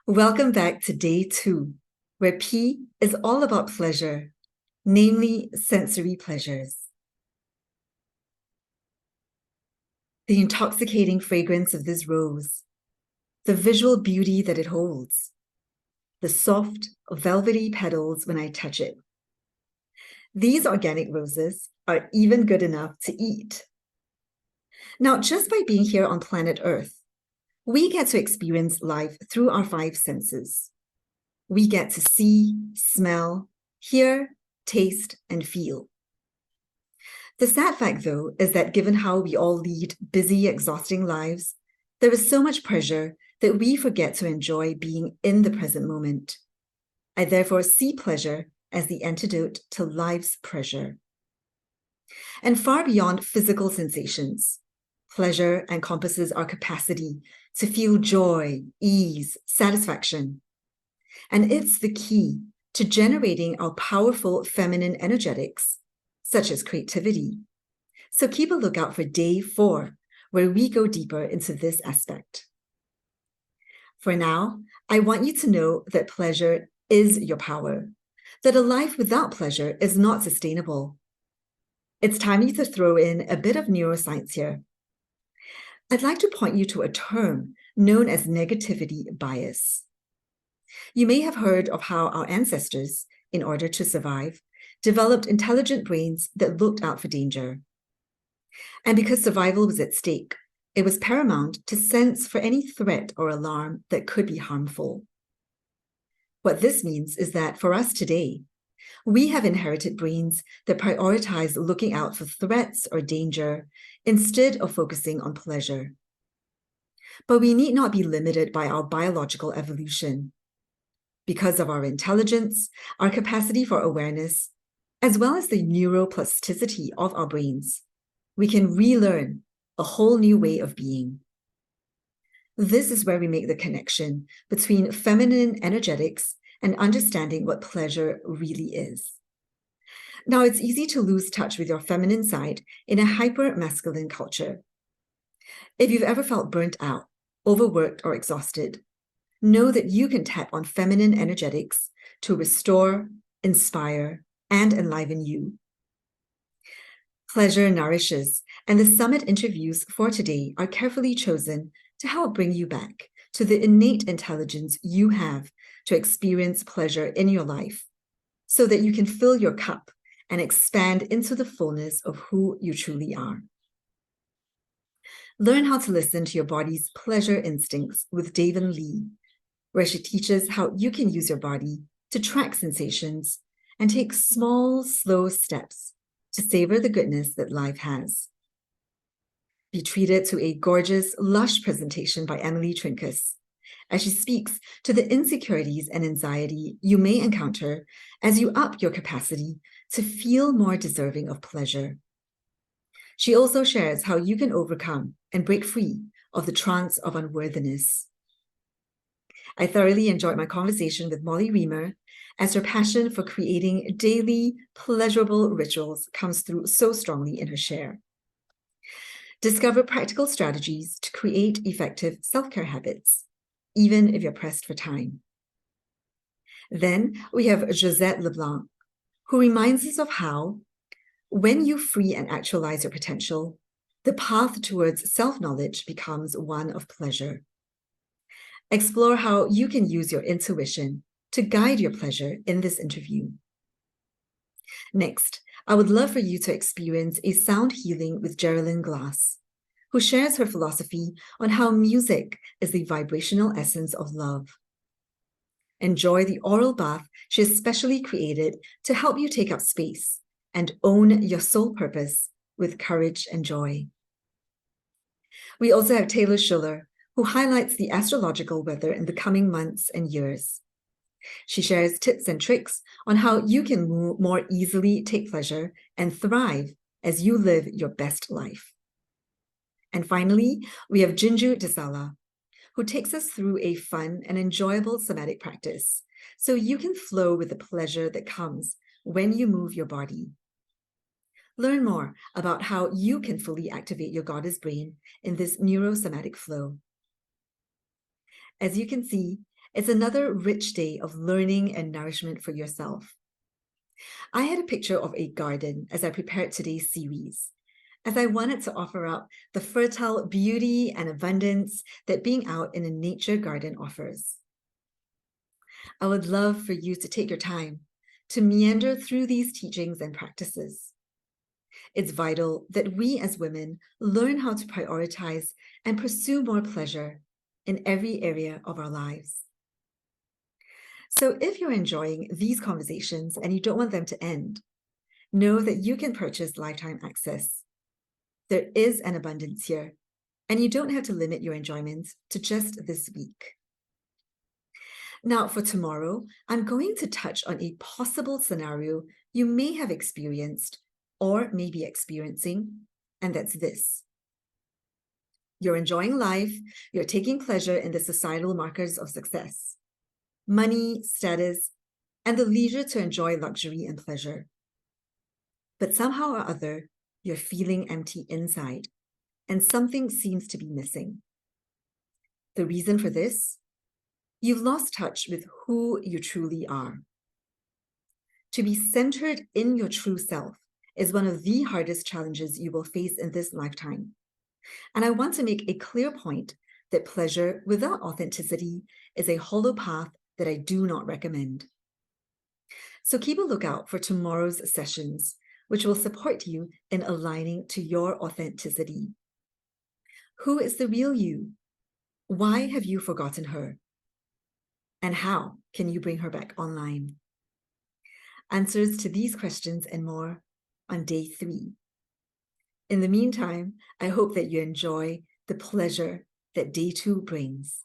Welcome back to day 2, where P is all about pleasure, namely sensory pleasures. The intoxicating fragrance of this rose, the visual beauty that it holds, the soft, velvety petals when I touch it. These organic roses are even good enough to eat. Now, just by being here on planet Earth, we get to experience life through our 5 senses. We get to see, smell, hear, taste, and feel. The sad fact, though, is that given how we all lead busy, exhausting lives, there is so much pressure that we forget to enjoy being in the present moment. I therefore see pleasure as the antidote to life's pressure. And far beyond physical sensations, pleasure encompasses our capacity to feel joy, ease, satisfaction. And it's the key to generating our powerful feminine energetics, such as creativity. So keep a lookout for day 4, where we go deeper into this aspect. For now, I want you to know that pleasure is your power, that a life without pleasure is not sustainable. It's time to throw in a bit of neuroscience here. I'd like to point you to a term known as negativity bias. You may have heard of how our ancestors, in order to survive, developed intelligent brains that looked out for danger. And because survival was at stake, it was paramount to sense for any threat or alarm that could be harmful. What this means is that for us today, we have inherited brains that prioritize looking out for threats or danger instead of focusing on pleasure. But we need not be limited by our biological evolution. Because of our intelligence, our capacity for awareness, as well as the neuroplasticity of our brains, we can relearn a whole new way of being. This is where we make the connection between feminine energetics and understanding what pleasure really is. Now, it's easy to lose touch with your feminine side in a hyper-masculine culture. If you've ever felt burnt out, overworked, or exhausted, know that you can tap on feminine energetics to restore, inspire, and enliven you. Pleasure nourishes, and the summit interviews for today are carefully chosen to help bring you back to the innate intelligence you have to experience pleasure in your life, so that you can fill your cup and expand into the fullness of who you truly are. Learn how to listen to your body's pleasure instincts with Davin Lee, where she teaches how you can use your body to track sensations and take small, slow steps to savor the goodness that life has. Be treated to a gorgeous, lush presentation by Emily Trinkus, as she speaks to the insecurities and anxiety you may encounter as you up your capacity to feel more deserving of pleasure. She also shares how you can overcome and break free of the trance of unworthiness. I thoroughly enjoyed my conversation with Molly Reamer, as her passion for creating daily, pleasurable rituals comes through so strongly in her share. Discover practical strategies to create effective self-care habits, even if you're pressed for time. Then we have Josette Leblanc, who reminds us of how, when you free and actualize your potential, the path towards self-knowledge becomes one of pleasure. Explore how you can use your intuition to guide your pleasure in this interview. Next, I would love for you to experience a sound healing with Geraldine Glass, who shares her philosophy on how music is the vibrational essence of love. Enjoy the oral bath she has specially created to help you take up space and own your soul purpose with courage and joy. We also have Taylor Schuller, who highlights the astrological weather in the coming months and years. She shares tips and tricks on how you can more easily take pleasure and thrive as you live your best life. And finally, we have Jinju Desala, who takes us through a fun and enjoyable somatic practice, so you can flow with the pleasure that comes when you move your body. Learn more about how you can fully activate your goddess brain in this neurosomatic flow. As you can see, It's another rich day of learning and nourishment for yourself. I had a picture of a garden as I prepared today's series, as I wanted to offer up the fertile beauty and abundance that being out in a nature garden offers. I would love for you to take your time to meander through these teachings and practices. It's vital that we as women learn how to prioritize and pursue more pleasure in every area of our lives. So if you're enjoying these conversations and you don't want them to end, know that you can purchase lifetime access. There is an abundance here, and you don't have to limit your enjoyment to just this week. Now, for tomorrow, I'm going to touch on a possible scenario you may have experienced or may be experiencing, and that's this. You're enjoying life, you're taking pleasure in the societal markers of success, money, status, and the leisure to enjoy luxury and pleasure. But somehow or other, you're feeling empty inside, and something seems to be missing. The reason for this? You've lost touch with who you truly are. To be centered in your true self is one of the hardest challenges you will face in this lifetime. And I want to make a clear point that pleasure without authenticity is a hollow path that I do not recommend. So keep a lookout for tomorrow's sessions, which will support you in aligning to your authenticity. Who is the real you? Why have you forgotten her? And how can you bring her back online? Answers to these questions and more on day 3. In the meantime, I hope that you enjoy the pleasure that day 2 brings.